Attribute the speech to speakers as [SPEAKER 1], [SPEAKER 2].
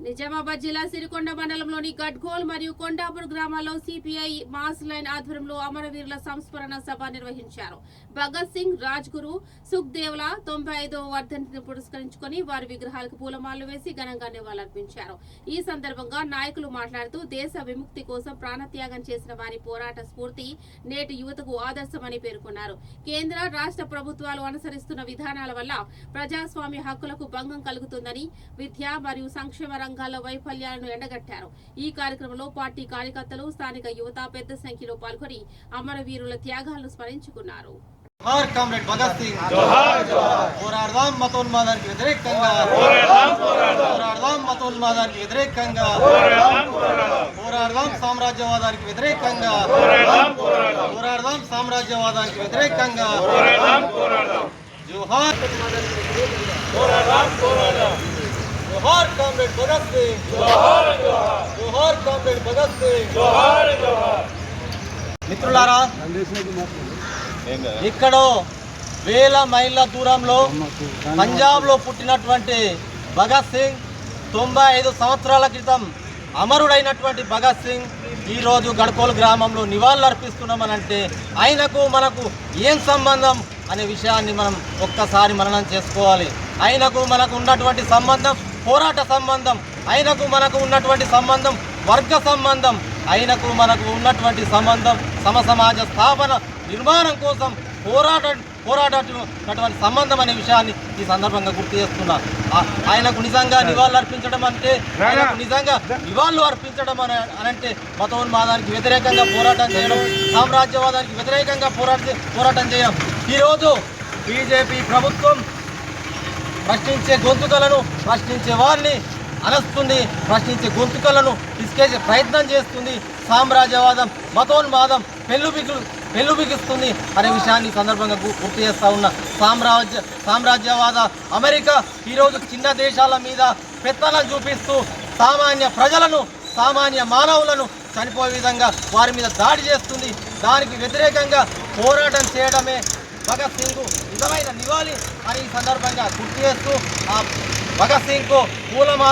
[SPEAKER 1] నిజామాబాద్ జిల్లా సిరికొండ మండలంలోని గడ్గోల్ మరియు కొండాపూర్ గ్రామాల్లో సిపిఐ మాస్ లైన్ ఆధ్వర్యంలో అమరవీరుల సంస్మరణ సభ నిర్వహించారు. భగత్ సింగ్, రాజ్ గురు, సుఖ్దేవ్ల 95వ వర్ధంతిని పురస్కరించుకుని వారి విగ్రహాలకు పూలమాలలు వేసి ఘనంగా నివాళులర్పించారు. ఈ సందర్భంగా నాయకులు మాట్లాడుతూ దేశ విముక్తి కోసం ప్రాణత్యాగం చేసిన వారి పోరాట స్ఫూర్తి నేటి యువతకు ఆదర్శమని పేర్కొన్నారు. కేంద్ర, రాష్ట్ర ప్రభుత్వాలు అనుసరిస్తున్న విధానాల వల్ల ప్రజాస్వామ్య హక్కులకు భంగం కలుగుతుందని, విద్య మరియు సంక్షేమ రంగాల్లో వైఫల్యాలను ఎండగట్టారు. ఈ కార్యక్రమంలో పార్టీ కార్యకర్తలు, స్థానిక యువత పెద్ద సంఖ్యలో పాల్గొని అమరవీరుల త్యాగాలను స్మరించుకున్నారు.
[SPEAKER 2] जोहार कामरेड भगत सिंह, పోరాడదాం మతోన్మాదానికి వ్యతిరేకంగా, పోరాడదాం మతోన్మాదానికి వ్యతిరేకంగా, పోరాడదాం సామ్రాజ్యవాదానికి వ్యతిరేకంగా, పోరాడదాం సామ్రాజ్యవాదానికి వ్యతిరేకంగా. జోహార్ जोहार कामरेड भगत सिंह, जोहार कामरेड भगत सिंह. మిత్రులారా, ఇక్కడో వేల మైళ్ళ దూరంలో పంజాబ్లో పుట్టినటువంటి భగత్ సింగ్ 95 సంవత్సరాల క్రితం అమరుడైనటువంటి భగత్ సింగ్ ఈరోజు గడ్కోల్ గ్రామంలో నివాళులు అర్పిస్తున్నామనంటే ఆయనకు మనకు ఏం సంబంధం అనే విషయాన్ని మనం ఒక్కసారి మననం చేసుకోవాలి. ఆయనకు మనకు ఉన్నటువంటి సంబంధం పోరాట సంబంధం, ఆయనకు మనకు ఉన్నటువంటి సంబంధం వర్గ సంబంధం, ఆయనకు మనకు ఉన్నటువంటి సంబంధం సమసమాజ స్థాపన నిర్మాణం కోసం పోరాటటువంటి సంబంధం అనే విషయాన్ని ఈ సందర్భంగా గుర్తు చేస్తున్నాను. ఆయనకు నిజంగా నివాళులు అర్పించడం అంటే, ఆయనకు నిజంగా నివాళులు అర్పించడం అనంటే మతోన్మాదానికి వ్యతిరేకంగా పోరాటం చేయడం, సామ్రాజ్యవాదానికి వ్యతిరేకంగా పోరాటం చేయడం. ఈరోజు బీజేపీ ప్రభుత్వం ప్రశ్నించే గొంతుకలను, ప్రశ్నించే వారిని అనస్తుంది, ప్రశ్నించే గొంతుకలను తీసుకెళ్లే ప్రయత్నం చేస్తుంది. సామ్రాజ్యవాదం, మతోన్మాదం పెళ్ళుబిగిస్తుంది అనే విషయాన్ని సందర్భంగా గుర్తు చేస్తూ ఉన్న సామ్రాజ్యవాద అమెరికా ఈరోజు చిన్న దేశాల మీద పెత్తనం చూపిస్తూ సామాన్య ప్రజలను, సామాన్య మానవులను చనిపోయే విధంగా వారి మీద దాడి చేస్తుంది. దానికి వ్యతిరేకంగా పోరాటం చేయడమే భగత్ సింగ్ నిజమైన నివాళి అని ఈ సందర్భంగా గుర్తు చేస్తూ ఆ భగత్ సింగ్కు పూలమాల